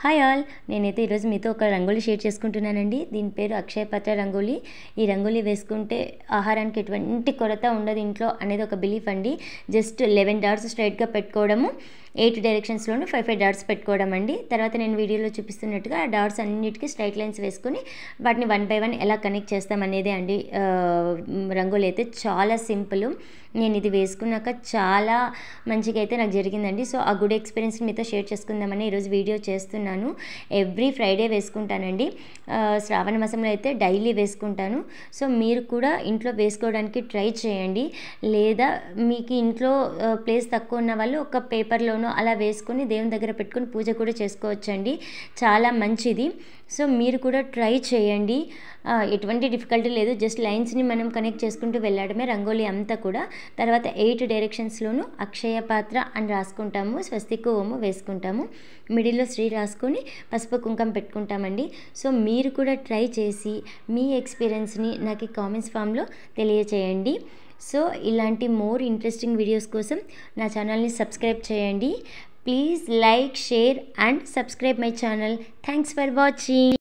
Hi all, నేనైతే ఈరోజు మీతో ఒక రంగోలీ షేర్ చేసుకుంటున్నానండి. దీని పేరు అక్షయ పాత్ర రంగోలీ. ఈ రంగోలీ వేసుకుంటే ఆహారానికి ఎటువంటి కొరత ఉండదు ఇంట్లో అనేది ఒక బిలీఫ్ అండి. జస్ట్ 11 డాట్స్ స్ట్రైట్గా పెట్టుకోవడము, 8 డైరెక్షన్స్లోనూ 5 డాట్స్ పెట్టుకోవడం అండి. తర్వాత నేను వీడియోలో చూపిస్తున్నట్టుగా ఆ డాట్స్ అన్నిటికీ స్ట్రైట్ లైన్స్ వేసుకొని వాటిని 1 by 1 ఎలా కనెక్ట్ చేస్తామనేదే అండి. రంగోలీ అయితే చాలా సింపుల్. నేను ఇది వేసుకున్నాక చాలా మంచిగా అయితే నాకు జరిగిందండి. సో ఆ గుడ్ ఎక్స్పీరియన్స్ మీతో షేర్ చేసుకుందామని ఈరోజు వీడియో చేస్తున్నాను. Every Friday వేసుకుంటానండి. శ్రావణ మాసంలో అయితే డైలీ వేసుకుంటాను. సో మీరు కూడా ఇంట్లో వేసుకోవడానికి ట్రై చేయండి. లేదా మీకు ఇంట్లో ప్లేస్ తక్కువ ఉన్న వాళ్ళు ఒక పేపర్లోనో అలా వేసుకొని దేవుని దగ్గర పెట్టుకొని పూజ కూడా చేసుకోవచ్చండి. చాలా మంచిది. సో మీరు కూడా ట్రై చేయండి. ఎటువంటి డిఫికల్టీ లేదు. జస్ట్ లైన్స్ని మనం కనెక్ట్ చేసుకుంటూ వెళ్ళడమే రంగోలీ అంతా కూడా. తర్వాత 8 డైరెక్షన్స్లోనూ అక్షయ పాత్ర అని రాసుకుంటాము, స్వస్తిక్ ఓము వేసుకుంటాము, మిడిల్లో శ్రీ రాసుకొని పసుపు కుంకం పెట్టుకుంటామండి. సో మీరు కూడా ట్రై చేసి మీ ఎక్స్పీరియన్స్ని నాకు కామెంట్స్ ఫామ్లో తెలియచేయండి. సో ఇలాంటి మోర్ ఇంట్రెస్టింగ్ వీడియోస్ కోసం నా ఛానల్ని సబ్స్క్రైబ్ చేయండి. Please like, share and subscribe my channel. Thanks for watching.